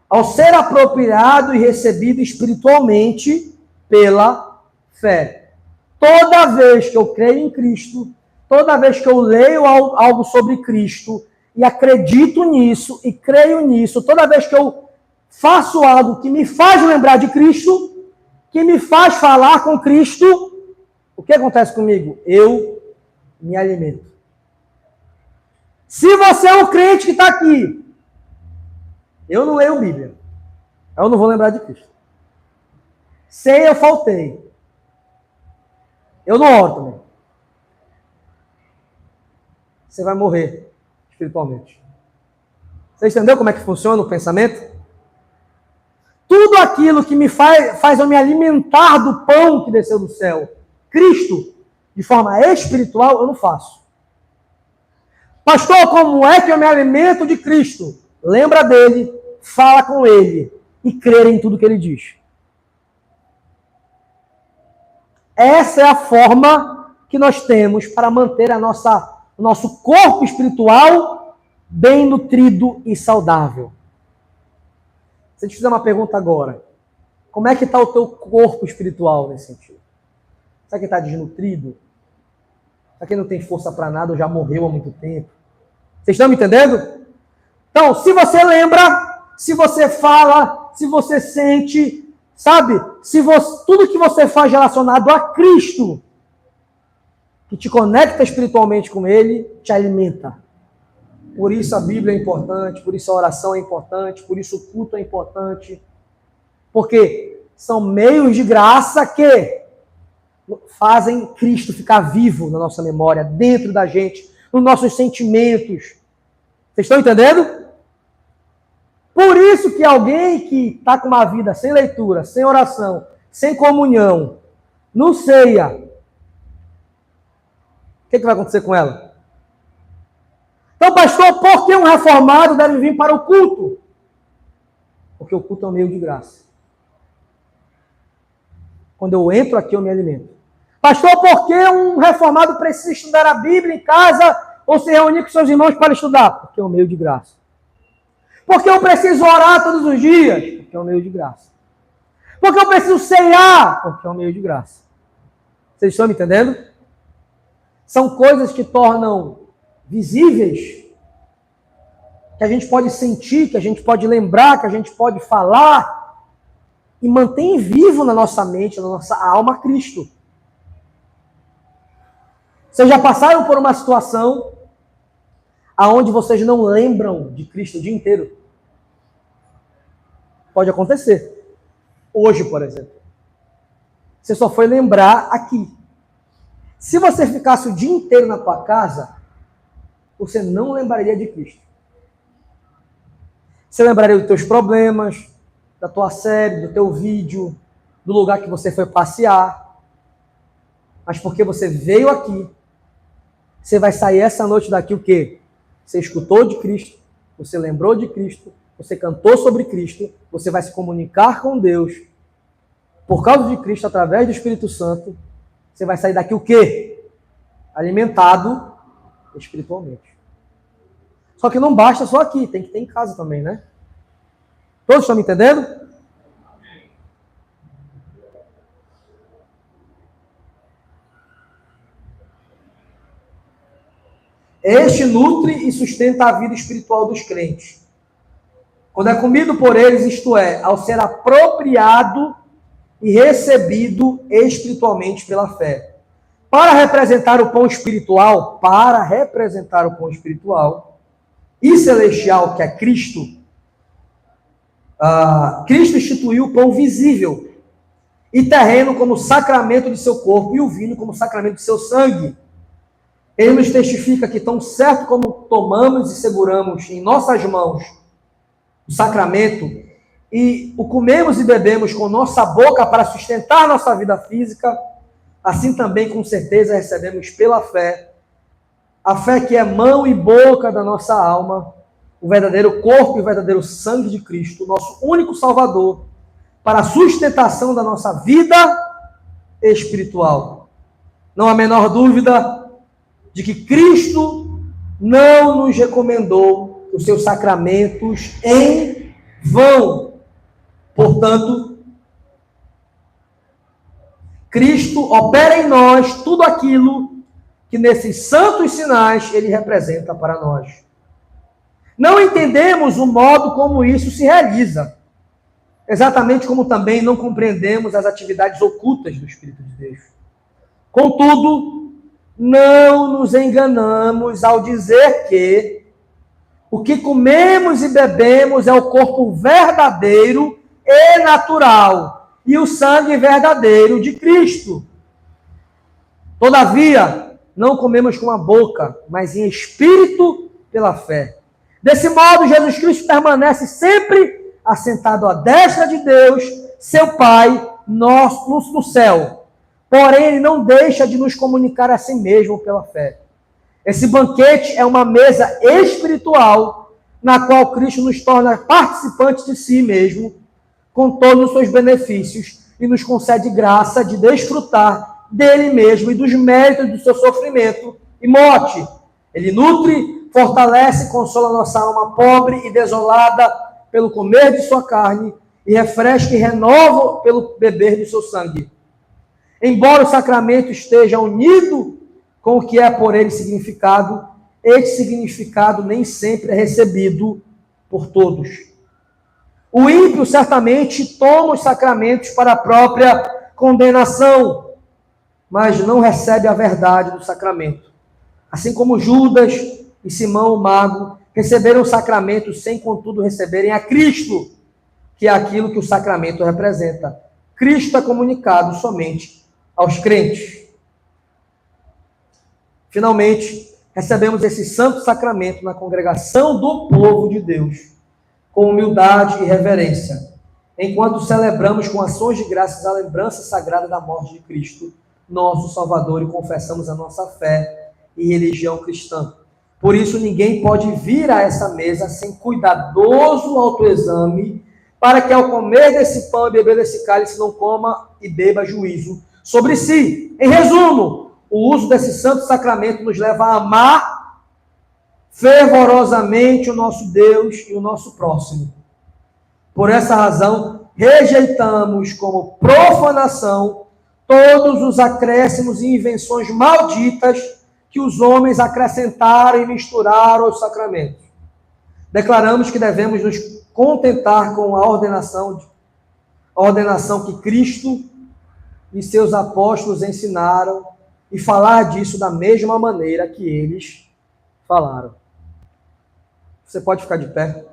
ao ser apropriado e recebido espiritualmente pela fé. Toda vez que eu creio em Cristo, toda vez que eu leio algo sobre Cristo e acredito nisso e creio nisso, toda vez que eu faço algo que me faz lembrar de Cristo, que me faz falar com Cristo, o que acontece comigo? Eu me alimento. Se você é um crente que está aqui, eu não leio Bíblia, eu não vou lembrar de Cristo. Sei, eu faltei. Eu não oro também. Você vai morrer espiritualmente. Você entendeu como é que funciona o pensamento? Tudo aquilo que me faz eu me alimentar do pão que desceu do céu, Cristo, de forma espiritual, eu não faço. Pastor, como é que eu me alimento de Cristo? Lembra dele, fala com ele e crer em tudo que ele diz. Essa é a forma que nós temos para manter o nosso corpo espiritual bem nutrido e saudável. Se eu te fizer uma pergunta agora, como é que está o teu corpo espiritual nesse sentido? Será que está desnutrido? Será que não tem força para nada ou já morreu há muito tempo? Vocês estão me entendendo? Então, se você lembra, se você fala, se você sente, Sabe? Tudo que você faz relacionado a Cristo, que te conecta espiritualmente com Ele, te alimenta. Por isso a Bíblia é importante, por isso a oração é importante, por isso o culto é importante. Porque são meios de graça que fazem Cristo ficar vivo na nossa memória, dentro da gente, nos nossos sentimentos. Vocês estão entendendo? Por isso que alguém que está com uma vida sem leitura, sem oração, sem comunhão, não ceia, o que vai acontecer com ela? Então, pastor, por que um reformado deve vir para o culto? Porque o culto é um meio de graça. Quando eu entro aqui, eu me alimento. Pastor, por que um reformado precisa estudar a Bíblia em casa ou se reunir com seus irmãos para estudar? Porque é um meio de graça. Por que eu preciso orar todos os dias? Porque é um meio de graça. Por que eu preciso ceiar? Porque é um meio de graça. Vocês estão me entendendo? São coisas que tornam visíveis, que a gente pode sentir, que a gente pode lembrar, que a gente pode falar, e mantém vivo na nossa mente, na nossa alma, Cristo. Vocês já passaram por uma situação aonde vocês não lembram de Cristo o dia inteiro? Pode acontecer. Hoje, por exemplo. Você só foi lembrar aqui. Se você ficasse o dia inteiro na tua casa, você não lembraria de Cristo. Você lembraria dos teus problemas, da tua série, do teu vídeo, do lugar que você foi passear. Mas porque você veio aqui, você vai sair essa noite daqui o quê? Você escutou de Cristo, você lembrou de Cristo, você cantou sobre Cristo, você vai se comunicar com Deus. Por causa de Cristo, através do Espírito Santo, você vai sair daqui o quê? Alimentado espiritualmente. Só que não basta só aqui, tem que ter em casa também, né? Todos estão me entendendo? Este nutre e sustenta a vida espiritual dos crentes. Quando é comido por eles, isto é, ao ser apropriado e recebido espiritualmente pela fé. Para representar o pão espiritual e celestial, que é Cristo, Cristo instituiu o pão visível e terreno como sacramento de seu corpo e o vinho como sacramento de seu sangue. Ele nos testifica que tão certo como tomamos e seguramos em nossas mãos o sacramento e o comemos e bebemos com nossa boca para sustentar nossa vida física, assim também com certeza recebemos pela fé, a fé que é mão e boca da nossa alma, o verdadeiro corpo e o verdadeiro sangue de Cristo, nosso único Salvador, para a sustentação da nossa vida espiritual. Não há menor dúvida de que Cristo não nos recomendou os seus sacramentos em vão. Portanto, Cristo opera em nós tudo aquilo que nesses santos sinais ele representa para nós. Não entendemos o modo como isso se realiza, exatamente como também não compreendemos as atividades ocultas do Espírito de Deus. Contudo, não nos enganamos ao dizer que o que comemos e bebemos é o corpo verdadeiro e natural e o sangue verdadeiro de Cristo. Todavia, não comemos com a boca, mas em espírito pela fé. Desse modo, Jesus Cristo permanece sempre assentado à destra de Deus, seu Pai, no céu. Porém, ele não deixa de nos comunicar a si mesmo pela fé. Esse banquete é uma mesa espiritual na qual Cristo nos torna participantes de si mesmo, com todos os seus benefícios, e nos concede graça de desfrutar dele mesmo e dos méritos do seu sofrimento e morte. Ele nutre, fortalece e consola nossa alma pobre e desolada pelo comer de sua carne e refresca e renova pelo beber de seu sangue. Embora o sacramento esteja unido com o que é por ele significado, este significado nem sempre é recebido por todos. O ímpio certamente toma os sacramentos para a própria condenação, mas não recebe a verdade do sacramento. Assim como Judas e Simão o Mago receberam o sacramento sem, contudo, receberem a Cristo, que é aquilo que o sacramento representa. Cristo é comunicado somente aos crentes. Finalmente, recebemos esse santo sacramento na congregação do povo de Deus, com humildade e reverência, enquanto celebramos com ações de graças a lembrança sagrada da morte de Cristo, nosso Salvador, e confessamos a nossa fé e religião cristã. Por isso, ninguém pode vir a essa mesa sem cuidadoso autoexame, para que ao comer desse pão e beber desse cálice não coma e beba juízo sobre si. Em resumo, o uso desse santo sacramento nos leva a amar fervorosamente o nosso Deus e o nosso próximo. Por essa razão, rejeitamos como profanação todos os acréscimos e invenções malditas que os homens acrescentaram e misturaram aos sacramentos. Declaramos que devemos nos contentar com a ordenação que Cristo e seus apóstolos ensinaram e falar disso da mesma maneira que eles falaram. Você pode ficar de pé?